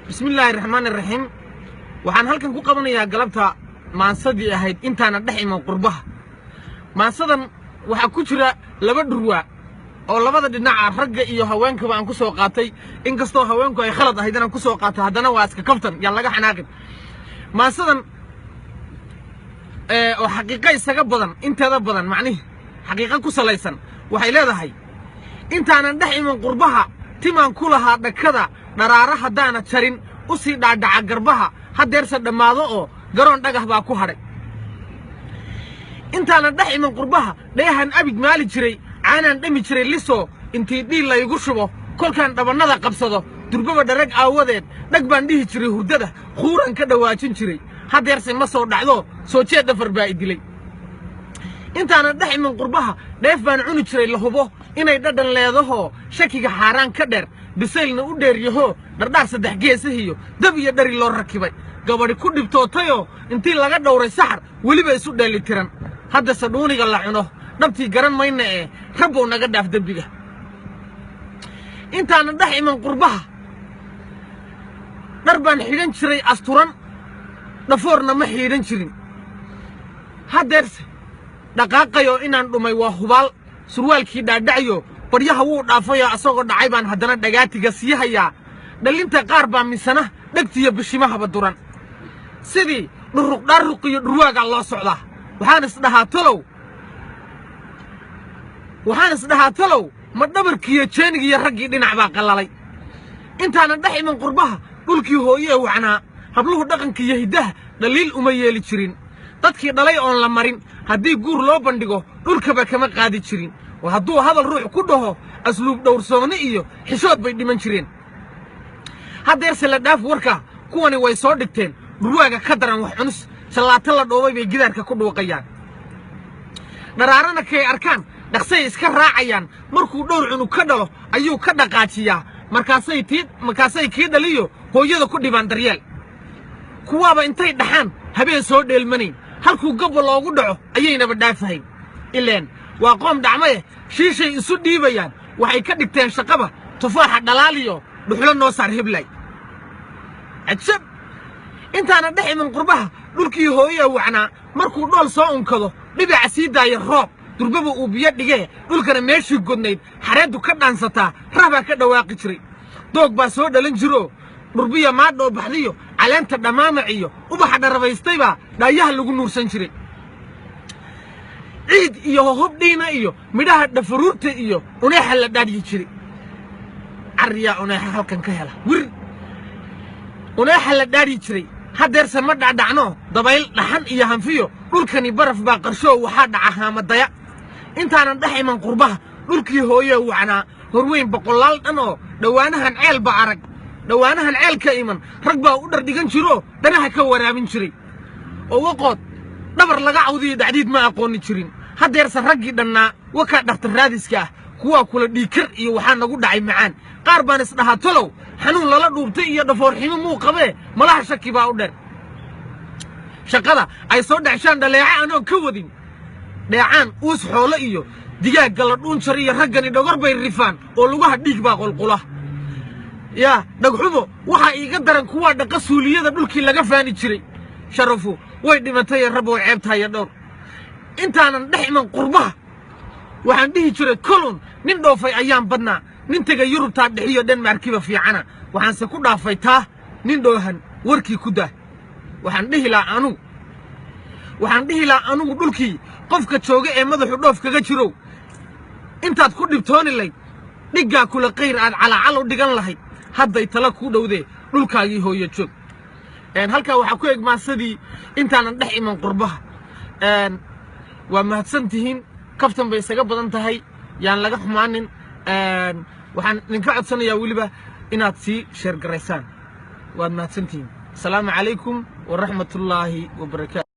bismillaahi raxmaani raxiim waxaan halkan ku qabanayaa galabta maansadii ahayd intaana dhex iman qurbaha maansadan waxa ku jira laba dhurwa oo labada dhinaca ragga iyo haweenkaba aan ku soo qaatay inkastoo haweenku ay khalad ahayd inaan ku soo qaato haddana waa iska kaftan yaa laga xanaaqin maansadan oo xaqiiqo isaga badan inteeda badan macnihi xaqiiqo ku salaysan waxay leedahay intaanan dhex iman qurbaha timaan ku lahaa dhakada dharaara haddaana jarin u sii dhaadhaca garbaha haddeerse dhammaado oo garoon dhagax baa ku hadhay intaanan dhex iman qurbaha dhayahan abig maali jiray caanaan dhami jiray lisoo intii dhiil laygu shubo kolkaan dhabannada qabsado durbaba dharag aawadeed dhag baan dhihi jiray hurdada khuuran ka dhawaajin jiray haddeerse ma soo dhacdo soo jeed dhafar baa i dilay intaanan dhex iman qurbaha dheef baan cuni jiray la hubo inay dhadhan leedahoo shakiga xaaraan ka dheer bisaylna u dheeryahoo dhardhaar saddex geesahiyo dab iyo dhari loo rakibay gabadhi ku dhibtootayoo intii laga dhowray saxar weliba isu dheeli tiran haddase dhuuniga la cuno dhabtii garan mayna ee rabbow naga dhaaf dembiga intaanan dhex iman qurbaha dhar baan xidhan jiray asturan dhafoorna ma xiidhan jirin haddeerse dhaqaaqayoo inaan dhumay waa hubaal surwaalkii dhaadhacyo baryaha wuu dhaafayoo asagoo dhacay baan haddana dhagaatiga sii hayaa dhallinta qaar baa misana dhegtiyo bishimahaba duran sidii dhuruqdhaaruq iyo dhurwaagaa loo socdaa waxaan isdhahaa talow ma dhabarkiiyo jeenigiiyo raggii dhinac baa qallalay intaanan dhex iman qurbaha dhulkii hooye ee wacnaa habluhu dhaqankiiyo hiddaha dhaliil uma yeeli jirin dadkii dhalay oon la marin haddii guur loo bandhigo dhulkaba kama qaadi jirin oo hadduu hadal ruux ku dhaho asluub dhowrsoonni iyo xishood bay dhiman jireen haddeerse la dhaaf warka kuwani way soo dhigteen dhurwaaga ka daran wax cunus shallaato la dhoobay bay gidaarka ku dhuuqayaan dharaarana kay arkaan dhaqsay iska raacayaan markuu dhowr cunug ka dhalo ayuu ka dhaqaajiyaa markaasay kii dhaliyo hooyada ku dhibaan daryeel kuwaaba intay dhaxaan habeen soo dheelmanayn halkuu gabba loogu dhaco ayaynaba dhaafahayn ileen waa qoom dhacmaye shiishay isu dhiibayaan waxay ka dhigteen shaqaba tufaaxa dhalaaliyo dhuxulo noo saar heblay cajab intaanan dhex iman qurbaha dhulkii hooyee wacnaa markuu dhool soo unkado dhibaca sii daaya roob durbaba uu biyo dhigee dhulkana meeshii godnayd xareeddu ka dhaansataa rahbaa ka dhawaaqi jiray doog baa soo dhalan jiroo dhurbiya maadhoo baxdiyo caleenta dhammaamac iyo ubaxa dharabaystaybaa dhaayaha lagu nuursan jiray ciid iyo hohobdhiina iyo midhaha dhafaruurta iyo uneexa la dhaadyi jiray carriyaa uneexa halkan ka hela wir uneexa la dhaadyi jiray haddeerse ma dhacdhacno dabayl dhaxan iyo hanfiyo dhulkani baraf baa qarshoo waxaa dhaca haamadaya intaanan dhex iman qurbaha dhulkii hooyee wacnaa horweyn boqolaal dhan oo dhowaanahan ceel ka iman rag baa u dhardhigan jiroo danaha ka waraabin jiray oo waqood dhabar laga cawdiyo dacdiid ma aqoonni jirin haddeerse raggii dhannaa wakaa dhakhtar raadiska ah kuwaa kula dhiikar iyo waxaa nagu dhacay macaan qaar baan isdhahaa talow xanuun lala dhuubtay iyo dhafoorximo muu qabee malaha shaki baa u dheer shaqada ay soo dhexshaan dhaleeca anoo ka wadin dheecaan uus xoolo iyo digaagga la dhuunjar iyo raggani dhogor bay rifaan oo lugaha dhiig baa qulqula yaa dhagxumo waxaa iiga daran kuwaa dhaqa suuliyada dhulkii laga faani jiray sharafu way dhimatayee rabbow ceebtaaya dhowr intaanan dhex iman qurbaha waxaan dhihi jiray kolon nin dhoofay ayaan badnaa nin tegay yurubtaa dhexiyo dhenmaarkiba fiicana waxaanse ku dhaafay taa nin dhoohan warkii ku daa waxaan dhihi lahaa anugu dhulkii qofka jooga ee madaxu dhoof kaga jirow intaad ku dhibtooni layd dhiggaa kula qayr aad calaacal u dhigan lahayd hadday tala kuu dhowdee dhulkaagii hooyo joog halkaa waxaa ku eg maasadii intaanan dhex iman qurbaha waa mahadsan tihiin kaftan bay isaga badan tahay yaan laga xumaanin waxaan idinka codsanayaa weliba inaad sii sheergaraysaan waad mahadsan tihiin asalaamu calaykum waraxmatullaahi wabarakaatu